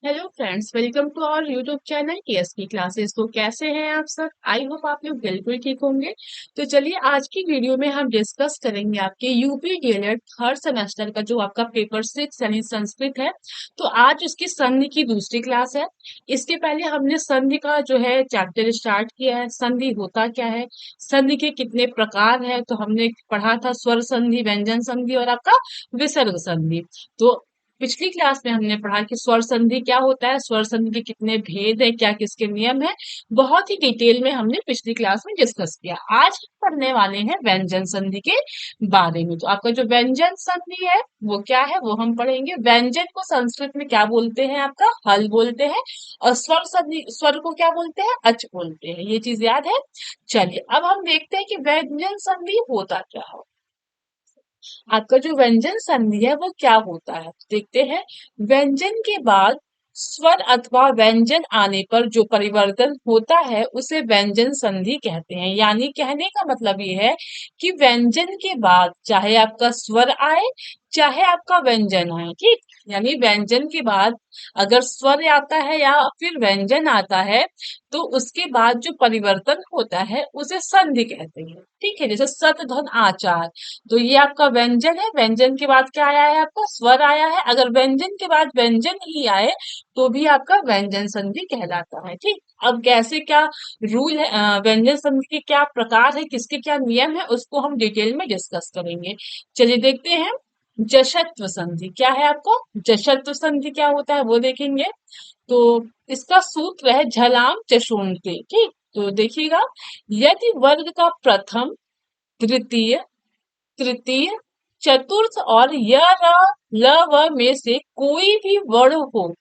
Hello friends, welcome to our YouTube channel TSP classes. तो कैसे हैं आप सब? आई होप आप लोग बिल्कुल ठीक होंगे। तो चलिए आज की वीडियो में हम डिस्कस करेंगे आपके यूपी डीएलएड थर्ड सेमेस्टर का जो आपका पेपर 6 यानी संस्कृत है। तो आज उसकी संधि की दूसरी क्लास है। इसके पहले हमने संधि का जो है चैप्टर स्टार्ट किया है। संधि होता क्या है, संधि के कितने प्रकार है, तो हमने पढ़ा था स्वर संधि, व्यंजन संधि और आपका विसर्ग संधि। तो पिछली क्लास में हमने पढ़ा कि स्वर संधि क्या होता है, स्वर संधि के कितने भेद है, क्या किसके नियम है। बहुत ही डिटेल में हमने पिछली क्लास में डिस्कस किया। आज हम पढ़ने वाले हैं व्यंजन संधि के बारे में। तो आपका जो व्यंजन संधि है वो क्या है वो हम पढ़ेंगे। व्यंजन को संस्कृत में क्या बोलते हैं, आपका हल बोलते हैं। और स्वर संधि, स्वर को क्या बोलते हैं, अच बोलते हैं। ये चीज याद है। चलिए अब हम देखते हैं कि व्यंजन संधि होता क्या है। आपका जो व्यंजन संधि है वो क्या होता है, देखते हैं। व्यंजन के बाद स्वर अथवा व्यंजन आने पर जो परिवर्तन होता है उसे व्यंजन संधि कहते हैं। यानी कहने का मतलब ये है कि व्यंजन के बाद चाहे आपका स्वर आए चाहे आपका व्यंजन आए, ठीक। यानी व्यंजन के बाद अगर स्वर आता है या फिर व्यंजन आता है तो उसके बाद जो परिवर्तन होता है उसे संधि कहते हैं, ठीक है। जैसे सत धन आचार, तो ये आपका व्यंजन है। व्यंजन के बाद क्या आया है, आपका स्वर आया है। अगर व्यंजन के बाद व्यंजन ही आए तो भी आपका व्यंजन संधि कहलाता है, ठीक। अब कैसे क्या रूल है, व्यंजन संधि के क्या प्रकार है, किसके क्या नियम है, उसको हम डिटेल में डिस्कस करेंगे। चलिए देखते हैं। जशत्व संधि क्या है आपको, जशत्व संधि क्या होता है वो देखेंगे। तो इसका सूत्र है झलाम चशोन्ते, ठीक। तो देखिएगा, यदि वर्ग का प्रथम, द्वितीय, तृतीय, चतुर्थ और य र ल व में से कोई भी वर्ण हो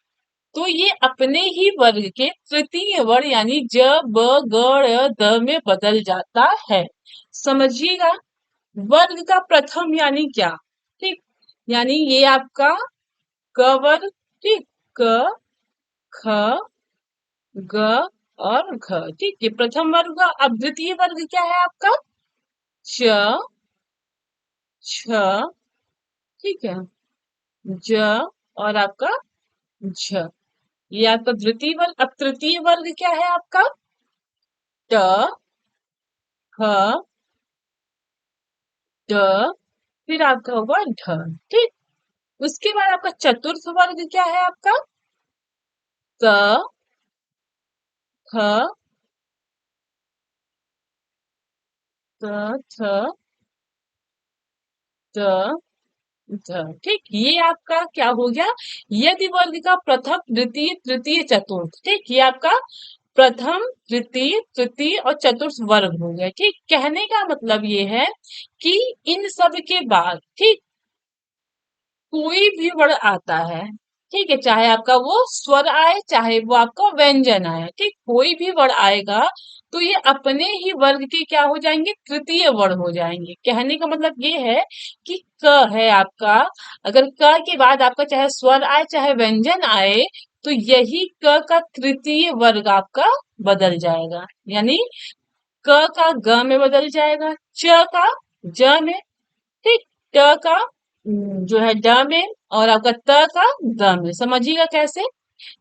तो ये अपने ही वर्ग के तृतीय वर्ण यानी ज ब ग ड़ द में बदल जाता है। समझिएगा, वर्ग का प्रथम यानी क्या, ठीक। यानी ये आपका क वर्ग, ठीक। क, ख, ग और घ, ठीक। ये प्रथम वर्ग का। अब द्वितीय वर्ग क्या है आपका, च, छ, ठीक है, ज और आपका झ। ये आपका द्वितीय वर्ग। अब तृतीय वर्ग क्या है आपका, ट, ख, ड, फिर आपका होगा ढ, ठीक। उसके बाद आपका चतुर्थ वर्ग क्या है आपका, क, ख, क, थ, द, ध, ठीक। ये आपका क्या हो गया, यदि वर्ग का प्रथम, द्वितीय, तृतीय, चतुर्थ, ठीक। ये आपका प्रथम, द्वितीय, तृतीय और चतुर्थ वर्ग हो गए, ठीक। कहने का मतलब ये है कि इन सब के बाद, ठीक, कोई भी वर्ण आता है, ठीक है, चाहे आपका वो स्वर आए चाहे वो आपका व्यंजन आए, ठीक। कोई भी वर्ण आएगा तो ये अपने ही वर्ग के क्या हो जाएंगे, तृतीय वर्ण हो जाएंगे। कहने का मतलब ये है कि क है आपका, अगर क के बाद आपका चाहे स्वर आए चाहे व्यंजन आए तो यही क का तृतीय वर्ग आपका बदल जाएगा। यानी क का ग में बदल जाएगा, च का ज में, ठीक। ट का जो है ड में और आपका त का द में। समझिएगा कैसे।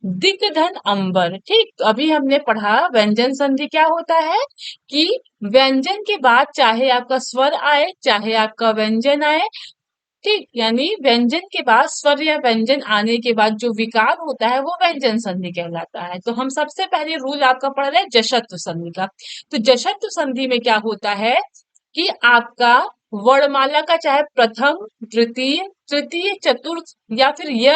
दिक धन अंबर, ठीक। तो अभी हमने पढ़ा व्यंजन संधि क्या होता है कि व्यंजन के बाद चाहे आपका स्वर आए चाहे आपका व्यंजन आए, ठीक। यानी व्यंजन के बाद स्वर या व्यंजन आने के बाद जो विकार होता है वो व्यंजन संधि कहलाता है। तो हम सबसे पहले रूल आपका पढ़ रहे हैं जशत्व संधि का। तो जशत्व संधि में क्या होता है कि आपका वर्णमाला का चाहे प्रथम, द्वितीय, तृतीय, चतुर्थ या फिर य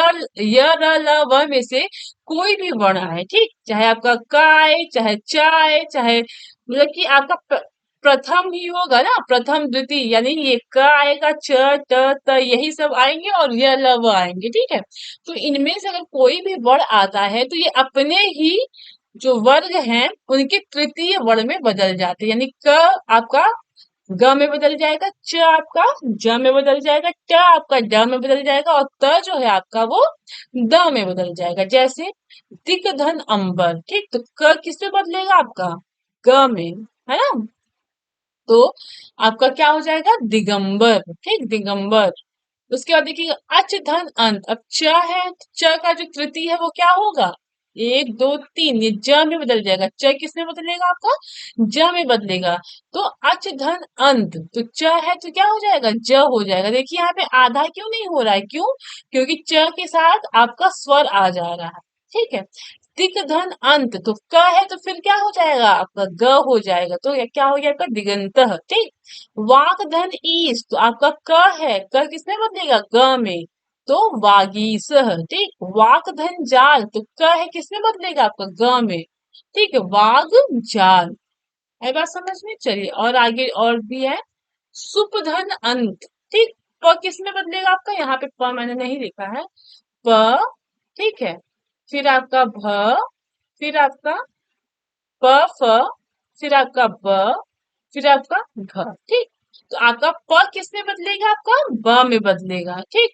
र ल व में से कोई भी वर्ण आए, ठीक। चाहे आपका क आए चाहे च आए चाहे मतलब कि आपका प्रथम ही होगा ना, प्रथम द्वितीय, यानी ये क आएगा, च, ट, त यही सब आएंगे और य ल व आएंगे, ठीक है। तो इनमें से अगर कोई भी वर्ण आता है तो ये अपने ही जो वर्ग हैं उनके तृतीय वर्ण में बदल जाते हैं। यानी क आपका ग में बदल जाएगा, च आपका ज में बदल जाएगा, ट आपका ड में बदल जाएगा और त जो है आपका वो द में बदल जाएगा। जैसे दिक धन अंबर, ठीक। तो क किस में बदलेगा आपका, ग में, है ना। तो आपका क्या हो जाएगा, दिगंबर, ठीक, दिगंबर। उसके बाद देखिएगा अच धन अंत। अब च है, च का जो तृतीय है वो क्या होगा, एक दो तीन, ये ज में बदल जाएगा। च किस में बदलेगा आपका, ज में बदलेगा। तो अच धन अंत, तो च है तो क्या हो जाएगा, ज हो जाएगा। देखिए यहाँ पे आधा क्यों नहीं हो रहा है, क्यों, क्योंकि च के साथ आपका स्वर आ जा रहा है। ठीक है। तिक धन अंत, तो क है तो फिर क्या हो जाएगा आपका, ग हो जाएगा। तो ये क्या हो गया आपका, दिगंत। ठीक। वाक धन ईस, तो आपका क है, क किसमें बदलेगा, ग में, तो वागीस। ठीक। वाक धन जाल, तो क है किसमें बदलेगा आपका, ग में। ठीक है, वाग जाल। है बात समझ में, चलिए और आगे और भी है। सुप धन अंत। ठीक। प किसमें बदलेगा आपका, यहाँ पे प मैंने नहीं लिखा है, प। ठीक है। फिर आपका भ, फिर आपका प फ, फिर आपका ब, फिर आपका घ। ठीक। तो आपका प किस में बदलेगा, आपका ब में बदलेगा। ठीक।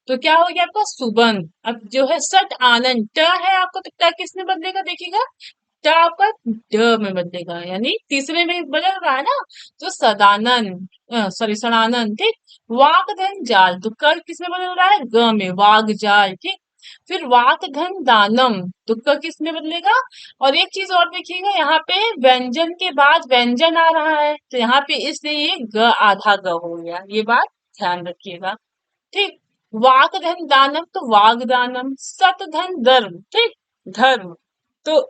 तो क्या हो गया आपका सुबंध। अब जो है सट आनंद, ट है आपका, तो ट किस में बदलेगा देखिएगा, ट आपका ड में बदलेगा, यानी तीसरे में बदल रहा है ना। तो सदानंद, सॉरी सदानंद। ठीक। वाक धन जाल, तो कर किस में बदल रहा है, ग में, वाग जाल। ठीक। फिर वाक धन दानम, तो क किस में बदलेगा। और एक चीज और देखिएगा, यहाँ पे व्यंजन के बाद व्यंजन आ रहा है, तो यहाँ पे इसलिए ये ग आधा ग हो गया, ये बात ध्यान रखिएगा। ठीक। वाक धन दानम, तो वाग दानम। सत धन धर्म। ठीक। धर्म, तो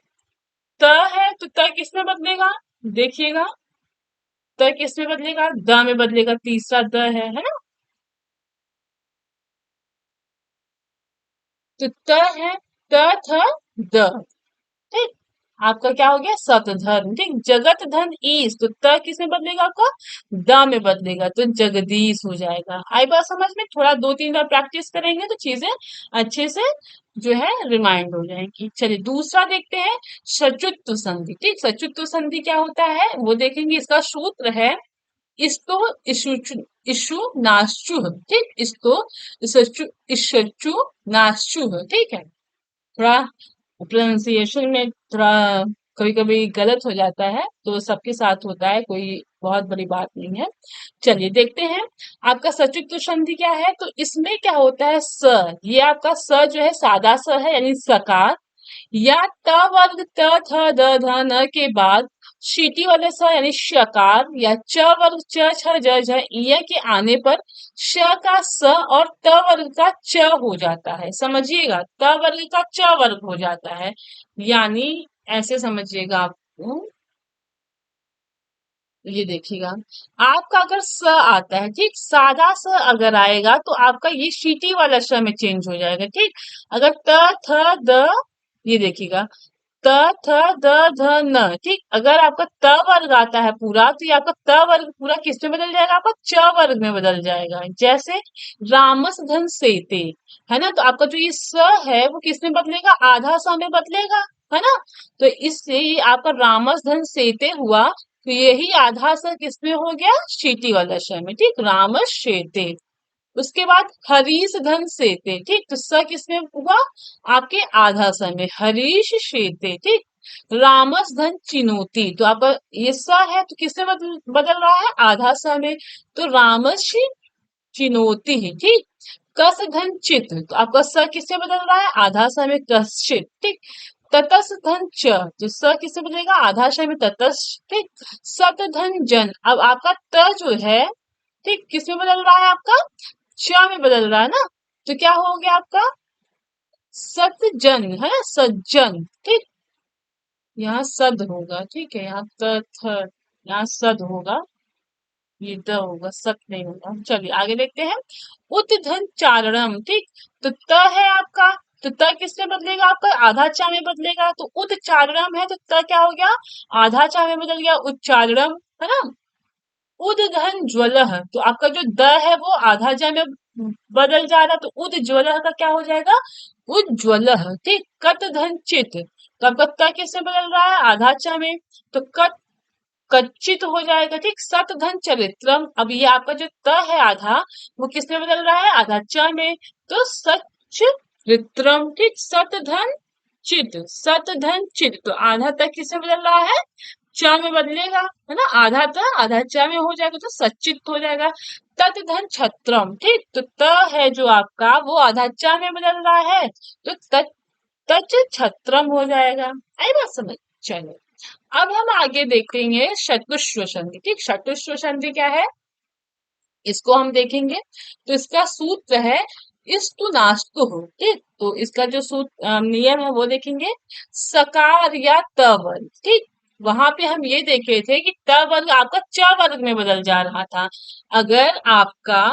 त है तो त किस में बदलेगा, देखिएगा, त किस में बदलेगा, द में बदलेगा, तीसरा द है ना। तो त है, त थ द। ठीक। आपका क्या हो गया, सतधर्म। ठीक। जगत धन ईस, तो त किस में बदलेगा आपका, द में बदलेगा, तो जगदीश हो जाएगा। आई बात समझ में, थोड़ा दो तीन बार प्रैक्टिस करेंगे तो चीजें अच्छे से जो है रिमाइंड हो जाएंगी। चलिए दूसरा देखते हैं, सचुत्व संधि। ठीक। सचुत्व संधि क्या होता है वो देखेंगे, इसका सूत्र है इस्तो इशु इशु नाश्चु। ठीक। इस्तो इशु इशु नाश्चु। ठीक है। थोड़ा प्रोनाउंसिएशन में थोड़ा कभी कभी गलत हो जाता है, तो सबके साथ होता है, कोई बहुत बड़ी बात नहीं है। चलिए देखते हैं, आपका सचित्र संधि क्या है। तो इसमें क्या होता है, स, ये आपका स जो है सादा स है, यानी सकार, या त वर्ग त थ द ध न के बाद शीटी वाले स यानी शकार, या च वर्ग च छ ज झ य के आने पर श का स और त वर्ग का च हो जाता है। समझिएगा, त वर्ग का च वर्ग हो जाता है, यानी ऐसे समझिएगा आपको। ये देखिएगा, आपका अगर स आता है, ठीक, सादा स अगर आएगा तो आपका ये शीटी वाला श में चेंज हो जाएगा। ठीक। अगर त थ द, ये देखिएगा, त थ द ध न। ठीक। अगर आपका त वर्ग आता है पूरा, तो ये आपका त वर्ग पूरा किस में बदल जाएगा, आपका च वर्ग में बदल जाएगा। जैसे रामस धन सेते, है ना, तो आपका जो ये स है वो किस में बदलेगा, आधा स में बदलेगा, है ना। तो इससे ये आपका रामस धन सेते हुआ, तो यही आधा स किसमें हो गया, शीटी वाला श में। ठीक। रामस शेते। उसके बाद हरीश धन सेते। ठीक। तो स किसमें हुआ, आपके आधा स में, हरीश शेते। ठीक। रामस धन चिनोती, तो आपका ये स है तो किसमें बदल रहा है, आधा स में, तो रामस चिनोती। ठीक। कस धन चित, तो आपका स किससे बदल रहा है, आधा स में, कश्चित। ठीक। ततस धन च, तो स किससे बदलेगा, आधा श में, ततस। ठीक। सत धन जन, अब आपका त जो है, ठीक, किसमें बदल रहा है आपका, च में बदल रहा है ना। तो क्या हो गया आपका, सतजन, है ना, सज्जन। ठीक। यहाँ सद होगा, ठीक है, यहाँ त थ, यहाँ सद होगा, ये द होगा, सत नहीं होगा। चलिए आगे देखते हैं, उतधन चारणम। ठीक। तो त है आपका, तो त किसमें बदलेगा, आपका आधा चा में बदलेगा, तो उच्चारणम है, तो त क्या हो गया, आधा चा में बदल गया, उच्चारणम, है ना। उदघन ज्वलह, तो आपका जो द है वो आधा ज में बदल जा रहा है, तो उज्ज्वलह का क्या हो जाएगा, उज्ज्वलह। ठीक। कत धन चित, तो आपका त किससे बदल रहा है, आधा च में, तो कत, कच्चित हो जाएगा। ठीक। सत धन चरित्रम, अब ये आपका जो त है आधा, वो किसमें बदल रहा है, आधा च में, तो सच रित्रम। ठीक। सत धन चित, सत धन चित, तो आधा तक किसमें बदल रहा है, च में बदलेगा, है ना, आधा त आधा च में हो जाएगा तो सचित हो जाएगा। तत धन छत्रम, ठीक, तो त है जो आपका वो आधा च में बदल रहा है तो तच छत्रम हो जाएगा। आई बात समझ? चलो अब हम आगे देखेंगे चतुश्र संधि। ठीक, चतुश्र संधि क्या है इसको हम देखेंगे। तो इसका सूत्र है इस्तु नास्तु हो। ठीक, तो इसका जो सूत्र नियम है वो देखेंगे। सकार या त वर्ग, ठीक, वहां पे हम ये देखे थे कि त वर्ग आपका च वर्ग में बदल जा रहा था। अगर आपका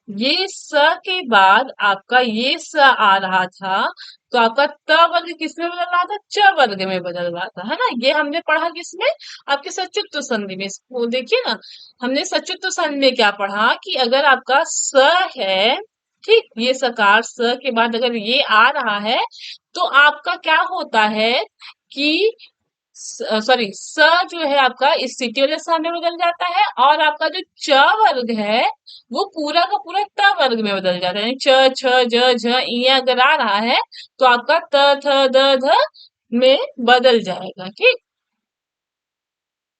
ये स के बाद आपका ये स आ रहा था तो आपका त वर्ग किसमें बदल रहा था? च वर्ग में बदल रहा था, है ना। ये हमने पढ़ा किसमें? आपके सचित्र संधि में। इसको देखिए ना, हमने सचित्र संधि में क्या पढ़ा कि अगर आपका स है, ठीक, ये सकार स के बाद अगर ये आ रहा है तो आपका क्या होता है कि सॉरी स जो है आपका इस सिटी वाले स में बदल जाता है और आपका जो च वर्ग है वो पूरा का पूरा त वर्ग में बदल जाता है। यानी च छ ज झ इ अगर आ रहा है तो आपका त थ द ध में बदल जाएगा। ठीक,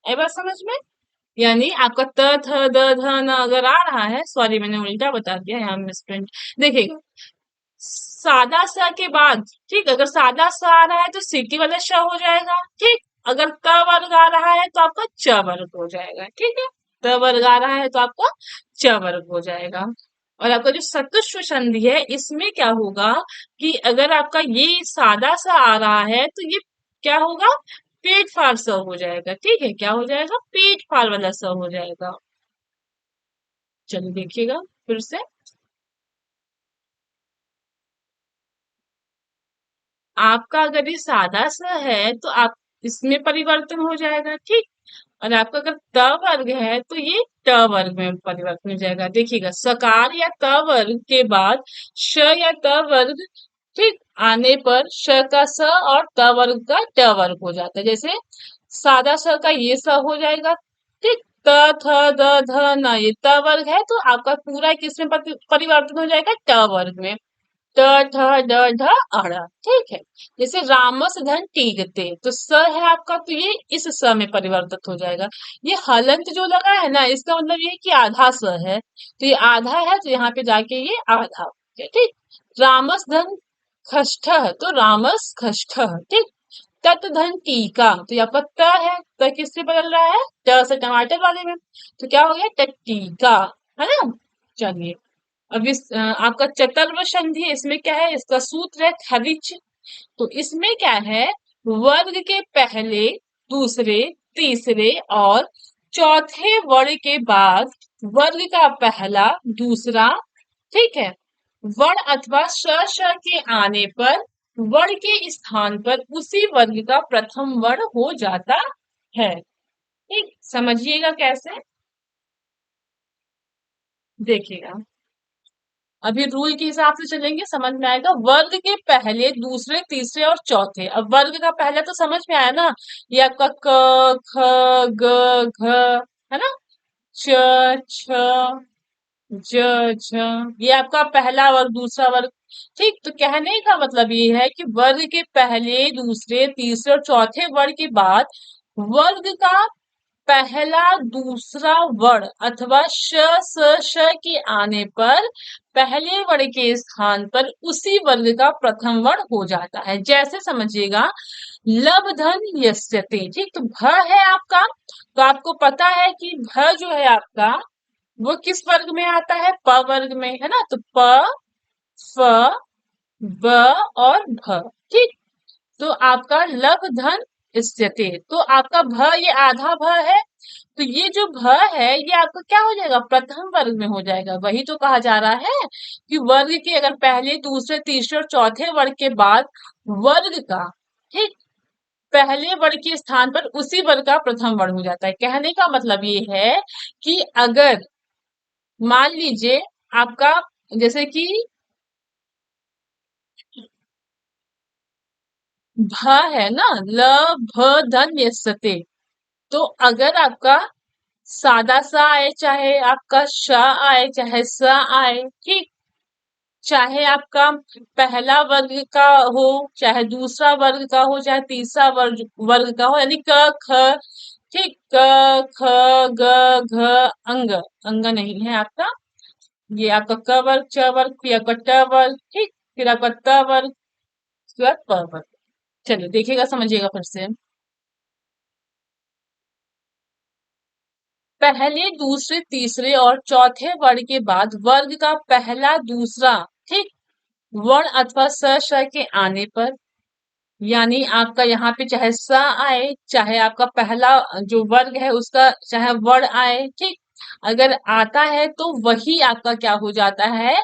ये बात समझ में? यानी आपका त थ द ध न अगर आ रहा है, सॉरी मैंने उल्टा बता दिया, यहाँ मिसप्रिंट। देखिएगा, सादा स के बाद, ठीक, अगर सादा स आ रहा है तो सिटी वाला श हो जाएगा। ठीक, अगर त वर्ग आ रहा है तो आपका च वर्ग हो जाएगा। ठीक है, त वर्ग आ रहा है तो आपका च वर्ग हो जाएगा। और आपका जो चतुश्र संधि है इसमें क्या होगा कि अगर आपका ये सादा सा आ रहा है तो ये क्या होगा? पेट फाड़ स हो जाएगा। ठीक है, क्या हो जाएगा? पेट फाड़ वाला स हो जाएगा। चलिए देखिएगा फिर से। आपका अगर ये सादा सा है तो आप इसमें परिवर्तन हो जाएगा। ठीक, और आपका अगर त वर्ग है तो ये ट वर्ग में परिवर्तन हो जाएगा। देखिएगा, सकार या त वर्ग के बाद श या त वर्ग, ठीक, आने पर श का स और त वर्ग का ट वर्ग हो जाता है। जैसे सादा स का ये स हो जाएगा। ठीक, त थ द ध न ये त वर्ग है तो आपका पूरा किसमें परिवर्तन हो जाएगा? ट वर्ग में। ट ठ ड ढ अड़, ठीक है। जैसे रामस धन टीकते, तो स है आपका तो ये इस स में परिवर्तित हो जाएगा। ये हलंत जो लगा है ना इसका मतलब ये है कि आधा स है, तो ये आधा है तो यहाँ पे जाके ये आधा हो गया। ठीक, रामस धन खष्ठ, तो रामस खष्ठ, ठीक। तत धन टीका, तो यहाँ पर त है, त किससे बदल रहा है? ट से, टमाटर वाले में, तो क्या हो गया? टटीका, है ना। चलिए अब आपका चतुर्थ संधि है, इसमें क्या है? इसका सूत्र है खविच। तो इसमें क्या है? वर्ग के पहले, दूसरे, तीसरे और चौथे वर्ग के बाद वर्ग का पहला, दूसरा, ठीक है, वर्ण अथवा श के आने पर वर्ण के स्थान पर उसी वर्ग का प्रथम वर्ण हो जाता है। ठीक, समझिएगा कैसे, देखिएगा। अभी रूल के हिसाब से चलेंगे, समझ में आएगा। वर्ग के पहले, दूसरे, तीसरे और चौथे। अब वर्ग का पहला तो समझ में आया ना, ये आपका क ख ग घ, है ना, च छ ज झ, ये आपका पहला वर्ग, दूसरा वर्ग। ठीक, तो कहने का मतलब ये है कि वर्ग के पहले, दूसरे, तीसरे और चौथे वर्ग के बाद वर्ग का पहला, दूसरा वर्ण अथवा श स श के आने पर पहले वर्ण के स्थान पर उसी वर्ग का प्रथम वर्ण हो जाता है। जैसे समझिएगा, लब धन यस्यते, ठीक, तो भ है आपका, तो आपको पता है कि भ जो है आपका वो किस वर्ग में आता है? प वर्ग में, है ना। तो प, फ, ब और भ, ठीक। तो आपका लभ धन स्यते, तो आपका भ ये आधा भ है, तो ये जो भ है ये आपका क्या हो जाएगा? प्रथम वर्ग में हो जाएगा। वही तो कहा जा रहा है कि वर्ग के अगर पहले, दूसरे, तीसरे और चौथे वर्ग के बाद वर्ग का, ठीक, पहले वर्ग के स्थान पर उसी वर्ग का प्रथम वर्ग हो जाता है। कहने का मतलब ये है कि अगर मान लीजिए आपका, जैसे कि भ है ना, ल भ धन यस्यते, तो अगर आपका सादा सा आए, चाहे आपका श आए, चाहे स आए, ठीक, चाहे आपका पहला वर्ग का हो, चाहे दूसरा वर्ग का हो, चाहे तीसरा वर्ग वर्ग का हो, यानी क ख ठीक। क, ख, ग, घ, अंग। अंग नहीं है आपका। ये आपका क वर्ग, च वर्ग, फिर आपका ट वर्ग, ठीक। फिर आपका त वर्ग, उसके बाद प वर्ग। चलिए देखिएगा, समझिएगा फिर से। पहले, दूसरे, तीसरे और चौथे वर्ण के बाद वर्ग का पहला, दूसरा, ठीक, वर्ण अथवा स के आने पर, यानी आपका यहाँ पे चाहे स आए, चाहे आपका पहला जो वर्ग है उसका चाहे वर्ण आए, ठीक, अगर आता है तो वही आपका क्या हो जाता है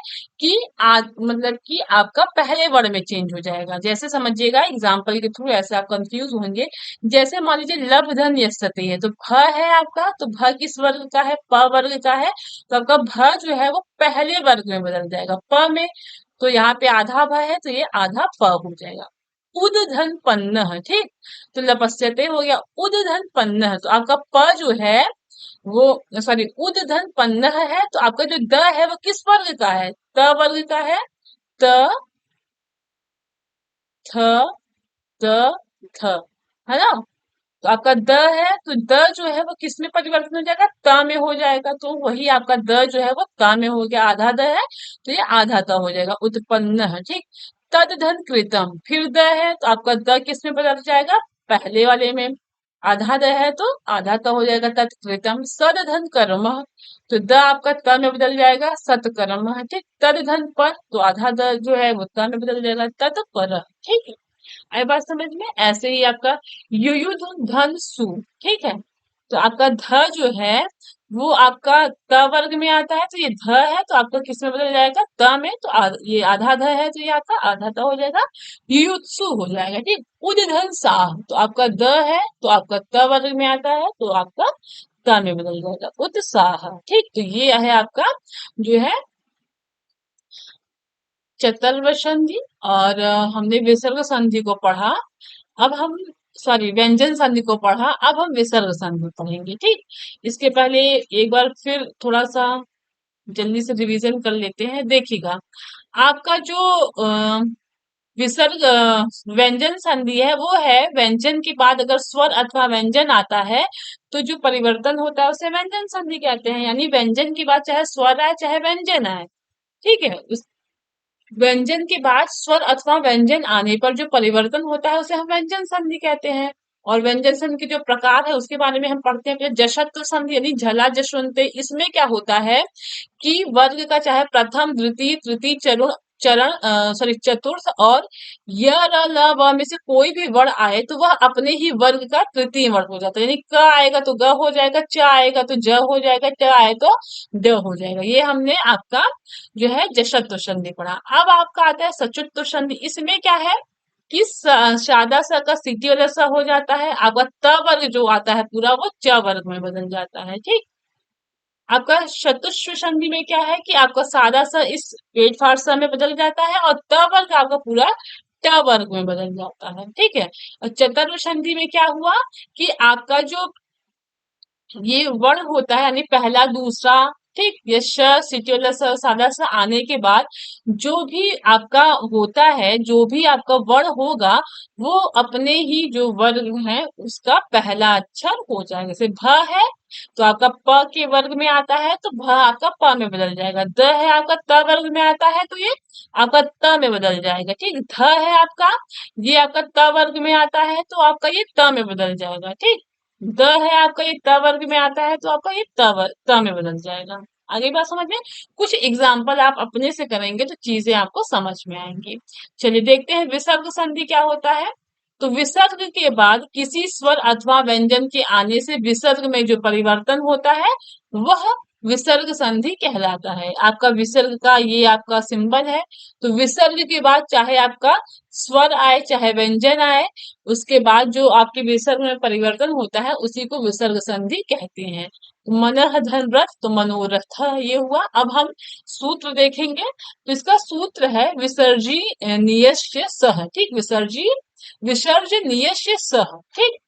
कि मतलब कि आपका पहले वर्ण में चेंज हो जाएगा। जैसे समझिएगा, एग्जाम्पल के थ्रू ऐसे आप कंफ्यूज होंगे। जैसे मान लीजिए लभ धन यस्तते है, तो भ है आपका, तो भ किस वर्ग का है? प वर्ग का है। तो आपका भ जो है वो पहले वर्ग में बदल जाएगा, प में। तो यहाँ पे आधा भ है, तो ये आधा प हो जाएगा। उदधन पन्न, ठीक। तो लपस्यते हो गया, उदधन पन्न, तो आपका प जो है वो, सॉरी, उदधन पन्न है, तो आपका जो द है वो किस वर्ग का है? त वर्ग का है। त, थ, द, थ, है ना? तो आपका द है, तो द जो है वो किस में परिवर्तन हो जाएगा? त में हो जाएगा। तो वही आपका द जो है वो त में हो गया, आधा द है, तो ये आधा त हो जाएगा, उत्पन्न है, ठीक। तद धन कृतम, फिर द है, तो आपका द किस में बदल जाएगा? पहले वाले में। आधा द है तो आधा त हो जाएगा, तत्कृतम। सद धन कर्म, तो द आपका त में बदल जाएगा, सत्कर्म है, ठीक। तद धन पर, तो आधा द जो है वो त में बदल जाएगा, तत्पर, ठीक है। आई बात समझ में? ऐसे ही आपका युयुध धन सु, ठीक है। तो आपका ध जो है वो आपका त वर्ग में आता है, तो ये ध है, तो आपका किस में बदल जाएगा? त में। तो ये आधा ध है, तो ये आपका आधा त हो जाएगा, युयुत्सु हो जाएगा, ठीक। उदधन साह, तो आपका द है, तो आपका त वर्ग में आता है, तो आपका त में बदल जाएगा, उत्साह, ठीक। तो ये है आपका जो है चतुर्थ संधि। और हमने विसर्ग संधि को पढ़ा। अब हम, सॉरी, व्यंजन संधि को पढ़ा, अब हम विसर्ग संधि पढ़ेंगे, ठीक। इसके पहले एक बार फिर थोड़ा सा जल्दी से रिवीजन कर लेते हैं, देखिएगा। आपका जो विसर्ग व्यंजन संधि है वो है, व्यंजन के बाद अगर स्वर अथवा व्यंजन आता है तो जो परिवर्तन होता है उसे व्यंजन संधि कहते हैं। यानी व्यंजन के बाद चाहे स्वर आए चाहे व्यंजन आए, ठीक है, व्यंजन के बाद स्वर अथवा व्यंजन आने पर जो परिवर्तन होता है उसे हम व्यंजन संधि कहते हैं। और व्यंजन संधि के जो प्रकार है उसके बारे में हम पढ़ते हैं। जशत्व संधि यानी झला जशवंते, इसमें क्या होता है कि वर्ग का चाहे प्रथम, द्वितीय, तृतीय चरण, सॉरी, चतुर्थ और य, र, ल, व में से कोई भी वर्ण आए तो वह अपने ही वर्ग का तृतीय वर्ण हो जाता है। यानी क आएगा तो ग हो जाएगा, च आएगा तो ज हो जाएगा, ट आए तो ड हो जाएगा। ये हमने आपका जो है जशत्व संधि पढ़ा। अब आपका आता है सचुत्व संधि। इसमें क्या है कि सादा स का सीटी वाला स हो जाता है, आपका त वर्ग जो आता है पूरा वो च वर्ग में बदल जाता है, ठीक। आपका चतुष्र संधि में क्या है कि आपका सादा सा इस पेट फाड़ सा में बदल जाता है और त वर्ग आपका पूरा ट वर्ग में बदल जाता है, ठीक है। और चतुर्थ संधि में क्या हुआ कि आपका जो ये वर्ण होता है, यानी पहला, दूसरा, ठीक, ये श, सिटी वाला स, सादा सा आने के बाद जो भी आपका होता है, जो भी आपका वर्ण होगा वो अपने ही जो वर्ग है उसका पहला अक्षर हो जाएगा। जैसे भ है तो आपका प के वर्ग में आता है तो भ आपका प में बदल जाएगा। द है आपका त वर्ग में आता है तो ये आपका त में बदल जाएगा, ठीक। ध है आपका, ये आपका त वर्ग में आता है तो आपका ये त में बदल जाएगा, ठीक। द है आपका, ये त वर्ग में आता है तो आपका ये त में बदल जाएगा। आगे बात समझ में? कुछ एग्जाम्पल आप अपने से करेंगे तो चीजें आपको समझ में आएंगी। चलिए देखते हैं विसर्ग संधि क्या होता है। तो विसर्ग के बाद किसी स्वर अथवा व्यंजन के आने से विसर्ग में जो परिवर्तन होता है वह विसर्ग संधि कहलाता है। आपका विसर्ग का ये आपका सिंबल है। तो विसर्ग के बाद चाहे आपका स्वर आए चाहे व्यंजन आए, उसके बाद जो आपके विसर्ग में परिवर्तन होता है उसी को विसर्ग संधि कहते हैं। मनः धन रथ, तो मनोरथ ये हुआ। अब हम सूत्र देखेंगे। तो इसका सूत्र है विसर्जी नियस्य सह, ठीक। विसर्जी, विसर्ज नियस्य सह, ठीक।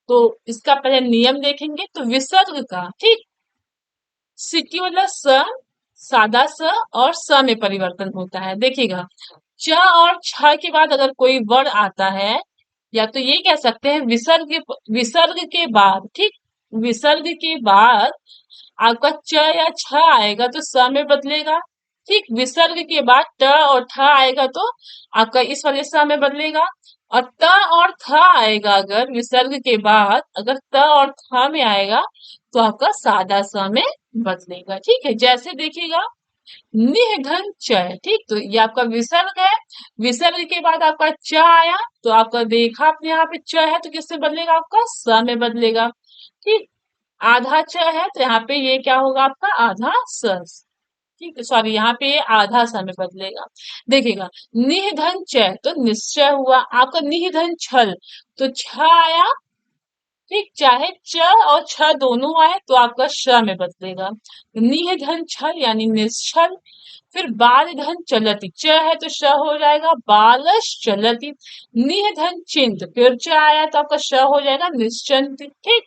तो इसका पहले नियम देखेंगे। तो विसर्ग का, ठीक, सिटी वाला स, सादा स और स में परिवर्तन होता है। देखिएगा, च और छ के बाद अगर कोई वर्ण आता है, या तो ये कह सकते हैं विसर्ग के बाद, ठीक, विसर्ग के बाद आपका च या छ आएगा तो स में बदलेगा। ठीक, विसर्ग के बाद ट और ठ आएगा तो आपका इस वाले स में बदलेगा। और त और थ आएगा, अगर विसर्ग के बाद अगर त और थ में आएगा तो आपका सादा स में बदलेगा। ठीक है, जैसे देखिएगा निर्धन च, ठीक, तो ये आपका विसर्ग है। विसर्ग के बाद आपका च आया तो आपका देखा आपने यहाँ पे च है तो किससे बदलेगा, आपका स में बदलेगा। ठीक, आधा च है तो यहाँ पे ये क्या होगा, आपका आधा स। ठीक है, सॉरी, यहाँ पे ये आधा स में बदलेगा। देखिएगा, निधन च तो निश्चय हुआ, आपका निधन छल तो छ आया। ठीक, चाहे च और छ दोनों आए तो आपका श में बदलेगा। निधन छल यानी निश्चल। फिर बाल धन चलती, च है तो श हो जाएगा बालश चलती। निधन चिंत, फिर च आया तो आपका श हो जाएगा निश्चंत। ठीक,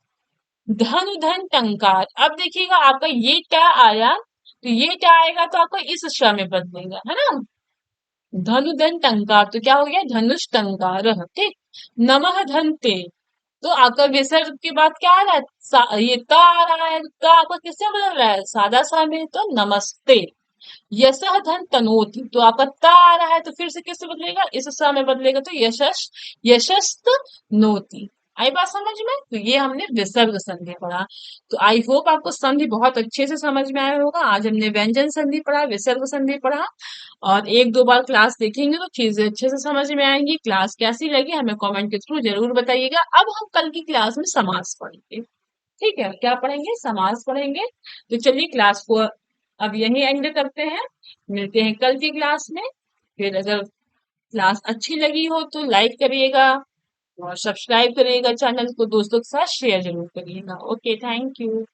धन धन टंकार, अब देखिएगा आपका ये क्या आया तो ये क्या आएगा तो आपका इस श में बदलेगा, है ना। धनु धन टंकार तो क्या हो गया, धनुष टंकार। ठीक, नमः धनते तो आपका विसर्ग के बाद क्या आ रहा है, ये ता आ रहा है, ता आपका किससे बदल रहा है, सादा सा में, तो नमस्ते। यशः धन तनोति तो आपका ता आ रहा है तो फिर से किससे बदलेगा, इस सा में बदलेगा तो यशस, यशस्त नोति। आई बात समझ में, तो ये हमने विसर्ग संधि पढ़ा। तो आई होप आपको संधि बहुत अच्छे से समझ में आया होगा। आज हमने व्यंजन संधि पढ़ा, विसर्ग संधि पढ़ा, और एक दो बार क्लास देखेंगे तो चीजें अच्छे से समझ में आएंगी। क्लास कैसी लगी हमें कमेंट के थ्रू जरूर बताइएगा। अब हम कल की क्लास में समास पढ़ेंगे। ठीक है, क्या पढ़ेंगे, समास पढ़ेंगे। तो चलिए क्लास को अब यही एंड करते हैं, मिलते हैं कल की क्लास में। फिर अगर क्लास अच्छी लगी हो तो लाइक करिएगा और सब्सक्राइब करिएगा, चैनल को दोस्तों के साथ शेयर जरूर करिएगा। Okay, thank you.